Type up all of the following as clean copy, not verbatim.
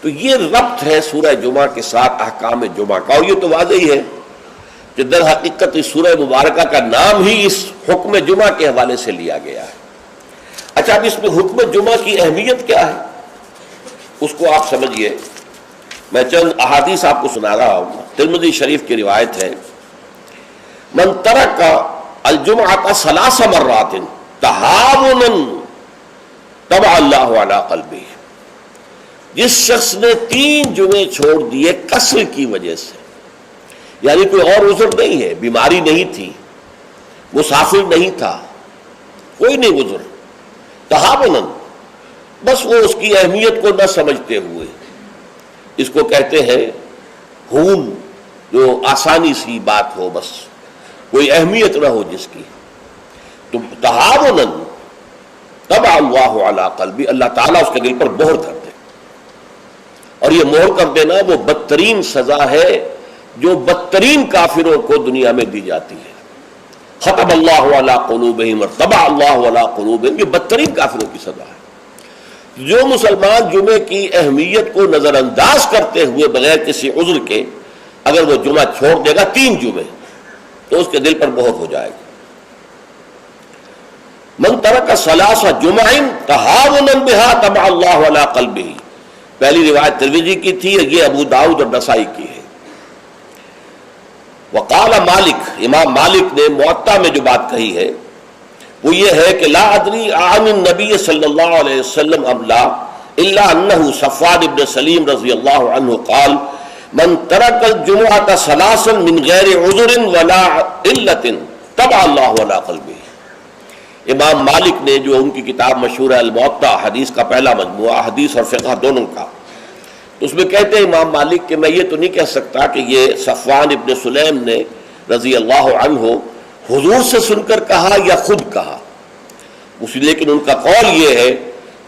تو یہ ربط ہے سورہ جمعہ کے ساتھ احکام جمعہ کا، اور یہ تو واضح ہی ہے کہ در حقیقت اس سورہ مبارکہ کا نام ہی اس حکم جمعہ کے حوالے سے لیا گیا ہے۔ اچھا، اب اس میں حکم جمعہ کی اہمیت کیا ہے اس کو آپ سمجھیے۔ میں چند احادیث آپ کو سنا رہا ہوں۔ ترمذی شریف کی روایت ہے، من ترک الجمعۃ ثلاث مرات تہاونا طبع اللہ علی قلبہ، جس شخص نے 3 جمعے چھوڑ دیے کسر کی وجہ سے، یعنی کوئی اور عذر نہیں ہے، بیماری نہیں تھی، مسافر نہیں تھا، کوئی نہیں عذر، تہاونا، بس وہ اس کی اہمیت کو نہ سمجھتے ہوئے، اس کو کہتے ہیں ہون، جو آسانی سی بات ہو، بس کوئی اہمیت نہ ہو جس کی، تو تہاونا طبع اللہ علی قلبی، اللہ تعالیٰ اس کے دل پر مہر کر دے۔ اور یہ مہر کر دینا وہ بدترین سزا ہے جو بدترین کافروں کو دنیا میں دی جاتی ہے۔ ختم اللہ علی قلوبہم اور طبع اللہ علی قلوبہم، یہ بدترین کافروں کی سزا ہے۔ جو مسلمان جمعے کی اہمیت کو نظر انداز کرتے ہوئے بغیر کسی عذر کے اگر وہ جمعہ چھوڑ دے گا 3 جمعے، تو اس کے دل پر مہر ہو جائے گی۔ من ترک ثلاث جمع تہاونا بہا طبع اللہ علی قلبہ، پہلی روایت ترمذی کی تھی، یہ ابو داؤد اور نسائی کی ہے۔ وقال مالک، امام مالک نے موطا میں جو بات کہی ہے وہ یہ ہے کہ لا ادری عن النبی صلی اللہ علیہ وسلم ام لا الا انہ صفوان بن سلیم رضی اللہ عنہ قال من ترک الجمعۃ ثلاثا من غیر عذر ولا علت طبع اللہ علی قلبہ۔ امام مالک نے جو ان کی کتاب مشہور ہے الموطا، حدیث کا پہلا مجموعہ، حدیث اور فقہ دونوں کا، اس میں کہتے ہیں امام مالک کہ میں یہ تو نہیں کہہ سکتا کہ یہ صفوان ابن سلیم نے رضی اللہ عنہ حضور سے سن کر کہا یا خود کہا، لیکن ان کا قول یہ ہے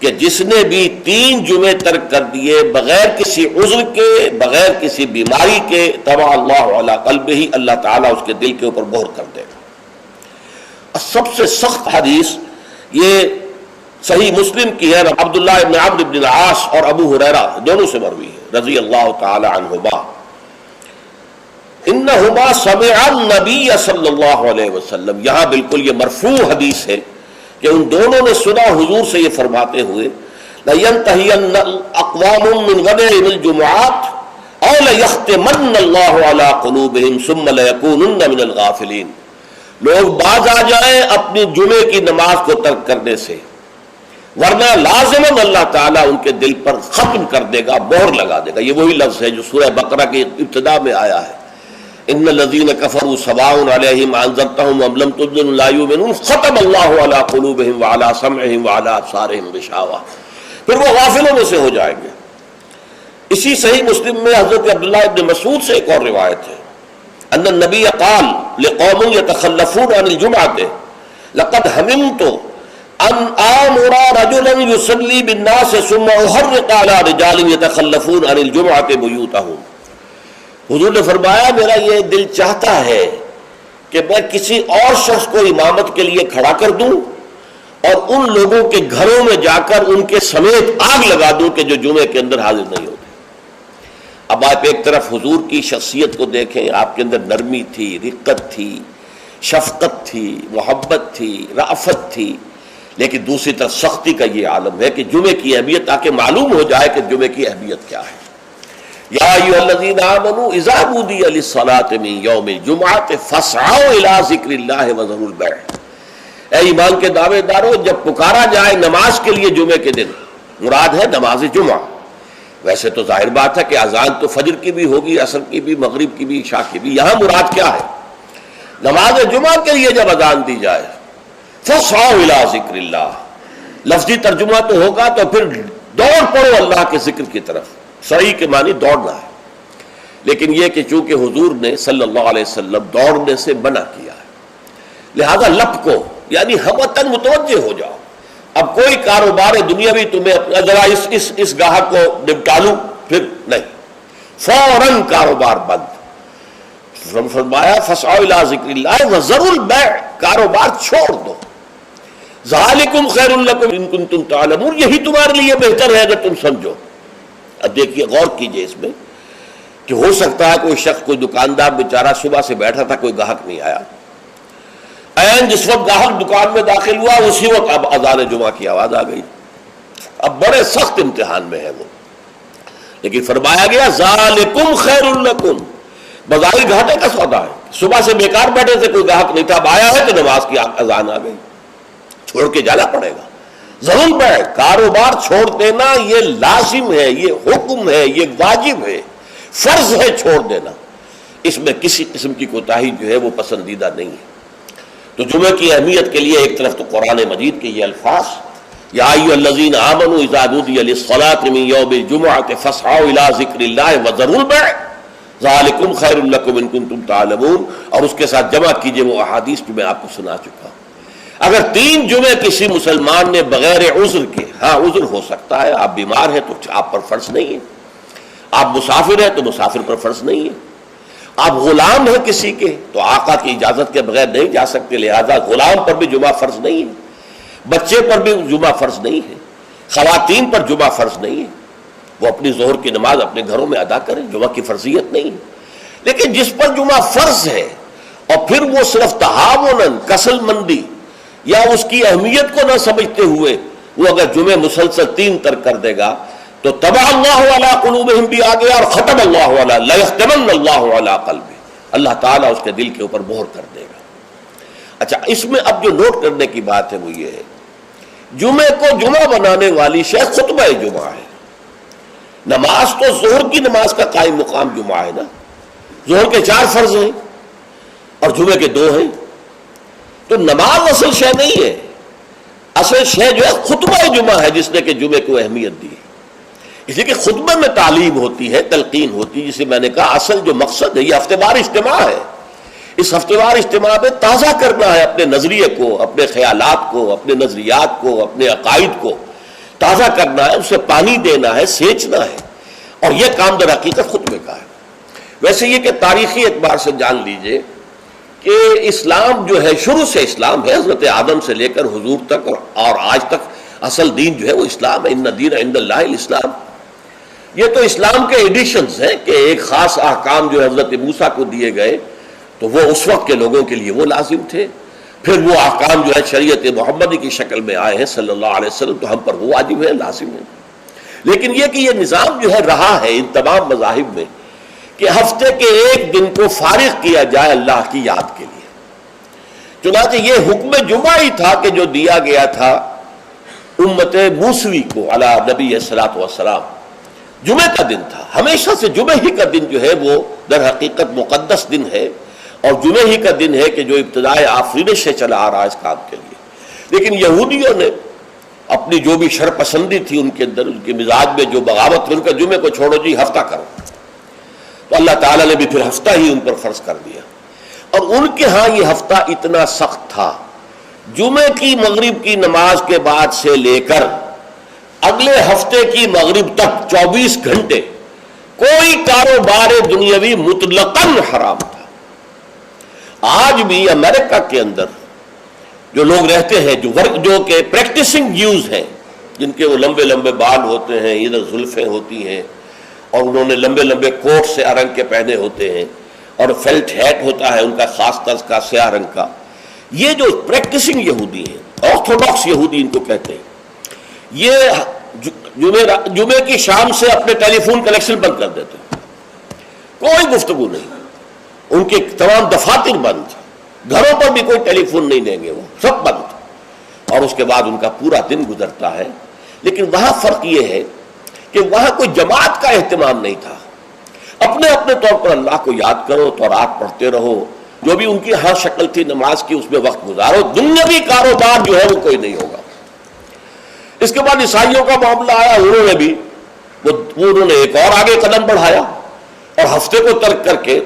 کہ جس نے بھی 3 جمعے ترک کر دیے بغیر کسی عذر کے، بغیر کسی بیماری کے، طبع اللہ علی قلبہ، اللہ تعالیٰ اس کے دل کے اوپر مہر کر دے گا۔ سب سے سخت حدیث یہ صحیح مسلم کی ہے، عبداللہ ابن عمرو بن العاص اور ابو ہریرہ دونوں سے مروی ہے رضی اللہ تعالی عنہما، انہما سمع النبی صلی اللہ علیہ وسلم، یہاں بالکل یہ مرفوع حدیث ہے کہ ان دونوں نے سنا حضور سے یہ فرماتے ہوئے، لَيَنْتَهِيَنَّ اَقْوَامٌ مِّنْ غَدَائِرِ الْجُمُعَاتِ أَوْ لَيَخْتِمَنَّ اللَّهُ عَلَىٰ قُلُوبِهِمْ ثُمَّ لَيَكُونُنَّ مِنَ الْغَافِلِينَ، لوگ باز آ جائیں اپنی جمعے کی نماز کو ترک کرنے سے، ورنہ لازماً اللہ تعالیٰ ان کے دل پر ختم کر دے گا، مہر لگا دے گا۔ یہ وہی لفظ ہے جو سورہ بقرہ کی ابتدا میں آیا ہے، ان الذین کفروا سواء علیہم انذرتہم ام لم تنذرہم لا یؤمنون ختم اللہ علی قلوبہم وعلی سمعہم وعلی ابصارہم غشاوہ، پھر وہ غافلوں میں سے ہو جائیں گے۔ اسی صحیح مسلم میں حضرت عبداللہ ابن مسعود سے ایک اور روایت ہے، ان النبی قال لقوم یتخلفون عن الجمعۃ لقد ہممت ان آمر رجلا یصلی بالناس ثم احرق علی رجال یتخلفون عن الجمعۃ بیوتہم، حضور نے فرمایا میرا یہ دل چاہتا ہے کہ میں کسی اور شخص کو امامت کے لیے کھڑا کر دوں اور ان لوگوں کے گھروں میں جا کر ان کے سمیت آگ لگا دوں کہ جو جمعے کے اندر حاضر نہیں ہوتے۔ اب آپ ایک طرف حضور کی شخصیت کو دیکھیں، آپ کے اندر نرمی تھی، رقت تھی، شفقت تھی، محبت تھی، رأفت تھی، لیکن دوسری طرف سختی کا یہ عالم ہے کہ جمعے کی اہمیت، تاکہ معلوم ہو جائے کہ جمعے کی اہمیت کیا ہے۔ یا ایھا الذین آمنوا اذا نودی للصلاۃ من یوم الجمعۃ فاسعوا الی ذکر اللہ وذروا البیع، اے ایمان کے دعوے دارو، جب پکارا جائے نماز کے لیے جمعے کے دن، مراد ہے نماز جمعہ، ویسے تو ظاہر بات ہے کہ اذان تو فجر کی بھی ہوگی، عصر کی بھی، مغرب کی بھی، عشاء کی بھی، یہاں مراد کیا ہے؟ نماز جمعہ کے لیے جب اذان دی جائے فاسعوا الی ذکر اللہ، لفظی ترجمہ تو ہوگا تو پھر دوڑ پڑو اللہ کے ذکر کی طرف، صحیح کے معنی دوڑنا ہے، لیکن یہ کہ چونکہ حضور نے صلی اللہ علیہ وسلم دوڑنے سے منع کیا ہے، لہذا لپ کو یعنی ہمتاً متوجہ ہو جاؤ۔ اب کوئی کاروبار دنیاوی تمہیں ذرا اس گاہک کو نپٹا لوں، پھر نہیں، فوراً کاروبار بند۔ فرمایا فاسعوا الی ذکر اللہ وذروا البیع، کاروبار چھوڑ دو، ذالکم خیر لکم ان کنتم تعلمون، یہی تمہارے لیے بہتر ہے اگر تم سمجھو۔ اب دیکھیے غور کیجئے اس میں کہ ہو سکتا ہے کوئی شخص، کوئی دکاندار بیچارہ صبح سے بیٹھا تھا، کوئی گاہک نہیں آیا، عین جس وقت گاہک دکان میں داخل ہوا اسی وقت اب اذان جمعہ کی آواز آ گئی. اب بڑے سخت امتحان میں ہے وہ، لیکن فرمایا گیا ذالکم خیر لکم، بظاہر گھاٹے کا سودا ہے، صبح سے بیکار بیٹھے تھے، کوئی گاہک نہیں تھا، اب آیا ہے تو نماز کی اذان آ گئی، چھوڑ کے جانا پڑے گا. ضرور ہے کاروبار چھوڑ دینا، یہ لازم ہے، یہ حکم ہے، یہ واجب ہے، فرض ہے چھوڑ دینا، اس میں کسی قسم کی کوتاہی جو ہے وہ پسندیدہ نہیں ہے. تو جمعے کی اہمیت کے لیے ایک طرف تو قرآن مجید کے یہ الفاظ، یا ایھا الذین آمنوا اذا نودی للصلاۃ من یوم الجمعۃ فاسعوا الی ذکر اللہ وذروا البیع ذالکم خیر لکم ان کنتم تعلمون، اور اس کے ساتھ جمع کیجئے وہ احادیث جو میں آپ کو سنا چکا ہوں. اگر 3 جمعے کسی مسلمان نے بغیر عذر کے، ہاں عذر ہو سکتا ہے، آپ بیمار ہیں تو آپ پر فرض نہیں ہے، آپ مسافر ہیں تو مسافر پر فرض نہیں ہے، آپ غلام ہیں کسی کے تو آقا کی اجازت کے بغیر نہیں جا سکتے، لہذا غلام پر بھی جمعہ فرض نہیں ہے، بچے پر بھی جمعہ فرض نہیں ہے، خواتین پر جمعہ فرض نہیں ہے، وہ اپنی ظہر کی نماز اپنے گھروں میں ادا کریں، جمعہ کی فرضیت نہیں ہے. لیکن جس پر جمعہ فرض ہے اور پھر وہ صرف تہاوناً، کسل مندی یا اس کی اہمیت کو نہ سمجھتے ہوئے وہ اگر جمعے مسلسل 3 ترک کر دے گا تو طبع اللہ علی قلوبہم بھی آ گیا، اور ختم اللہ علی لیختمن اللہ علی قلبہ، اللہ تعالیٰ اس کے دل کے اوپر مہر کر دے گا. اچھا، اس میں اب جو نوٹ کرنے کی بات ہے وہ یہ ہے، جمعے کو جمعہ بنانے والی شے خطبہ جمعہ ہے. نماز تو ظہر کی نماز کا قائم مقام جمعہ ہے نا، ظہر کے 4 فرض ہیں اور جمعے کے 2 ہیں، تو نماز اصل شے نہیں ہے، اصل شے جو ہے خطبہ جمعہ ہے جس نے کہ جمعے کو اہمیت دی. اس لیے کہ خطبے میں تعلیم ہوتی ہے، تلقین ہوتی ہے، جسے میں نے کہا اصل جو مقصد ہے یہ ہفتہ وار اجتماع ہے. اس ہفتہ وار اجتماع میں تازہ کرنا ہے اپنے نظریے کو، اپنے خیالات کو، اپنے نظریات کو، اپنے عقائد کو تازہ کرنا ہے، اسے پانی دینا ہے، سینچنا ہے، اور یہ کام در حقیقت خطبے کا ہے. ویسے یہ کہ تاریخی اعتبار سے جان لیجئے کہ اسلام جو ہے شروع سے اسلام ہے، حضرت آدم سے لے کر حضور تک اور آج تک اصل دین جو ہے وہ اسلام ہے. ان الدین عند اللہ الاسلام. یہ تو اسلام کے ایڈیشنز ہیں کہ ایک خاص احکام جو حضرت موسیٰ کو دیے گئے تو وہ اس وقت کے لوگوں کے لیے وہ لازم تھے، پھر وہ احکام جو ہے شریعت محمدی کی شکل میں آئے ہیں صلی اللہ علیہ وسلم تو ہم پر وہ واجب ہے، لازم ہے. لیکن یہ کہ یہ نظام جو ہے رہا ہے ان تمام مذاہب میں کہ ہفتے کے ایک دن کو فارغ کیا جائے اللہ کی یاد کے لیے. چنانچہ یہ حکم جمعہ ہی تھا کہ جو دیا گیا تھا امت موسوی کو علی نبی الصلاۃ والسلام، جمعہ کا دن تھا. ہمیشہ سے جمعہ ہی کا دن جو ہے وہ در حقیقت مقدس دن ہے، اور جمعہ ہی کا دن ہے کہ جو ابتدائے آفرینش سے چلا آ رہا ہے اس کام کے لیے. لیکن یہودیوں نے اپنی جو بھی شر پسندی تھی ان کے اندر، ان کے مزاج میں جو بغاوت تھی، ان کا جمعے کو چھوڑو جی ہفتہ کرو، تو اللہ تعالیٰ نے بھی پھر ہفتہ ہی ان پر فرض کر دیا. اور ان کے ہاں یہ ہفتہ اتنا سخت تھا، جمعے کی مغرب کی نماز کے بعد سے لے کر اگلے ہفتے کی مغرب تک 24 گھنٹے کوئی کاروبار دنیاوی مطلقاً حرام تھا. آج بھی امریکہ کے اندر جو لوگ رہتے ہیں، جو کہ پریکٹسنگ جیوز ہیں، جن کے وہ لمبے لمبے بال ہوتے ہیں، ادھر زلفیں ہوتی ہیں، اور انہوں نے لمبے لمبے کوٹ سے رنگ کے پہنے ہوتے ہیں، اور فیلٹ ہیٹ ہوتا ہے ان کا خاص طرز کا سیاہ رنگ کا. یہ جو پریکٹسنگ یہودی ہیں، آرتھوڈاکس یہودی ان کو کہتے ہیں، یہ جمعے کی شام سے اپنے ٹیلی فون کنیکشن بند کر دیتے ہیں، کوئی گفتگو نہیں، ان کے تمام دفاتر بند، گھروں پر بھی کوئی ٹیلی فون نہیں دیں گے، وہ سب بند، اور اس کے بعد ان کا پورا دن گزرتا ہے. لیکن وہاں فرق یہ ہے کہ وہاں کوئی جماعت کا اہتمام نہیں تھا، اپنے اپنے طور پر اللہ کو یاد کرو، تورات پڑھتے رہو، جو بھی ان کی ہر شکل تھی نماز کی اس میں وقت گزارو، دنیاوی کاروبار جو ہے وہ کوئی نہیں ہوگا. اس کے بعد عیسائیوں کا معاملہ آیا، انہوں نے بھی انہوں نے ایک اور آگے قدم بڑھایا اور ہفتے کو ترک کر کے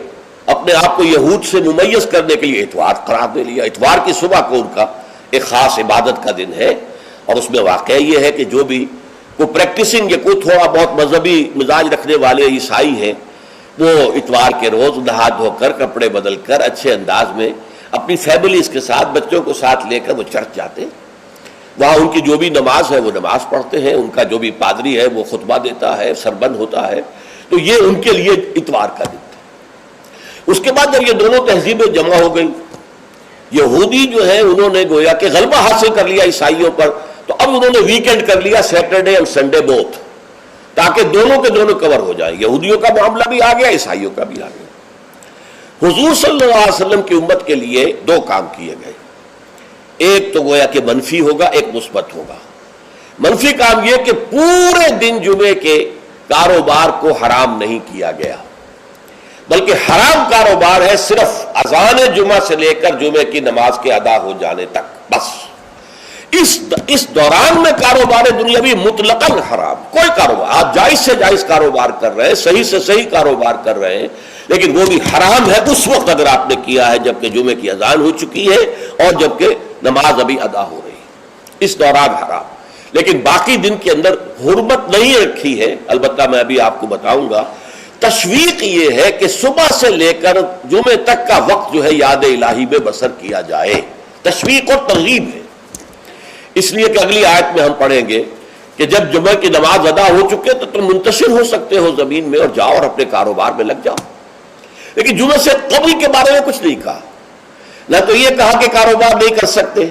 اپنے آپ کو یہود سے ممیز کرنے کے لیے اتوار قرار دے لیا. اتوار کی صبح کو ان کا ایک خاص عبادت کا دن ہے، اور اس میں واقعہ یہ ہے کہ جو بھی کوئی پریکٹسنگ یا کوئی تھوڑا بہت مذہبی مزاج رکھنے والے عیسائی ہیں، وہ اتوار کے روز نہا دھو کر کپڑے بدل کر اچھے انداز میں اپنی فیملیز کے ساتھ، بچوں کو ساتھ لے کر وہ چرچ جاتے. وہاں ان کی جو بھی نماز ہے وہ نماز پڑھتے ہیں، ان کا جو بھی پادری ہے وہ خطبہ دیتا ہے، سربند ہوتا ہے، تو یہ ان کے لیے اتوار کا دن تھا۔ اس کے بعد جب یہ دونوں تہذیبیں جمع ہو گئی، یہودی جو ہے انہوں نے گویا کہ غلبہ حاصل کر لیا عیسائیوں پر، تو اب انہوں نے ویکینڈ کر لیا، سیٹرڈے اور سنڈے بوتھ، تاکہ دونوں کے دونوں کور ہو جائیں، یہودیوں کا معاملہ بھی آ گیا، عیسائیوں کا بھی آ گیا۔ حضور صلی اللہ علیہ وسلم کی امت کے لیے دو کام کیے گئے، ایک تو گویا کہ منفی ہوگا، ایک مثبت ہوگا۔ منفی کام یہ کہ پورے دن جمعے کے کاروبار کو حرام نہیں کیا گیا، بلکہ حرام کاروبار ہے صرف اذان جمعہ سے لے کر جمعے کی نماز کے ادا ہو جانے تک، بس اس دوران میں کاروبار دنیاوی مطلقاً حرام، کوئی کاروبار، آپ جائز سے جائز کاروبار کر رہے ہیں، صحیح سے صحیح کاروبار کر رہے ہیں، لیکن وہ بھی حرام ہے اس وقت اگر آپ نے کیا ہے جبکہ جمعے کی اذان ہو چکی ہے اور جبکہ نماز ابھی ادا ہو رہی ہے، اس دوران حرام۔ لیکن باقی دن کے اندر حرمت نہیں رکھی ہے، البتہ میں ابھی آپ کو بتاؤں گا۔ تشویق یہ ہے کہ صبح سے لے کر جمعے تک کا وقت جو ہے یاد الہی میں بسر کیا جائے، تشویق اور ترغیب ہے، اس لیے کہ اگلی آیت میں ہم پڑھیں گے کہ جب جمعہ کی نماز ادا ہو چکے تو تم منتشر ہو سکتے ہو زمین میں اور جاؤ اور اپنے کاروبار میں لگ جاؤ۔ لیکن جمعہ سے قبل کے بارے میں کچھ نہیں کہا، نہ تو یہ کہا کہ کاروبار نہیں کر سکتے،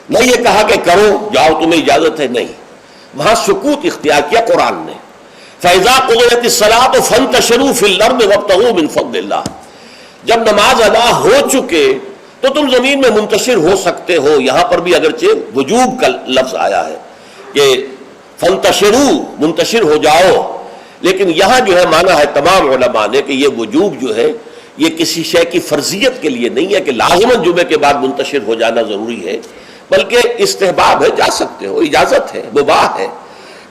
نہ یہ کہا کہ کرو جاؤ تمہیں اجازت ہے، نہیں، وہاں سکوت اختیار کیا قرآن نے۔ فَإِذَا قُضِيَتِ الصَّلَاةُ فَانتَشِرُوا فِي الْأَرْضِ وَابْتَغُوا مِنْ فَضْلِ اللَّهِ، جب نماز ادا ہو چکے تو تم زمین میں منتشر ہو سکتے ہو۔ یہاں پر بھی اگرچہ وجوب کا لفظ آیا ہے کہ فَانتَشِرُوا، منتشر ہو جاؤ، لیکن یہاں جو ہے مانا ہے تمام علماء نے کہ یہ وجوب جو ہے یہ کسی شے کی فرضیت کے لیے نہیں ہے کہ لازماً جمعے کے بعد منتشر ہو جانا ضروری ہے، بلکہ استحباب ہے، جا سکتے ہو، اجازت ہے، مباح ہے۔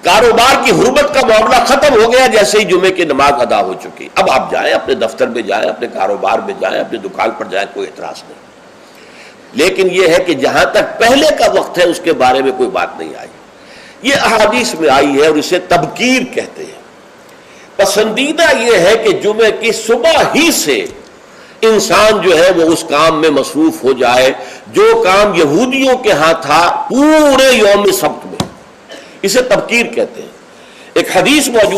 کاروبار کی حرمت کا معاملہ ختم ہو گیا جیسے ہی جمعے کی نماز ادا ہو چکی، اب آپ جائیں اپنے دفتر میں جائیں، اپنے کاروبار میں جائیں، اپنی دکان پر جائیں، کوئی اعتراض نہیں۔ لیکن یہ ہے کہ جہاں تک پہلے کا وقت ہے اس کے بارے میں کوئی بات نہیں آئی، یہ احادیث میں آئی ہے اور اسے تبکیر کہتے ہیں۔ پسندیدہ یہ ہے کہ جمعے کی صبح ہی سے انسان جو ہے وہ اس کام میں مصروف ہو جائے جو کام یہودیوں کے ہاں تھا پورے یوم سبت میں، اسے تبکیر کہتے ہیں۔ ایک حدیث موجود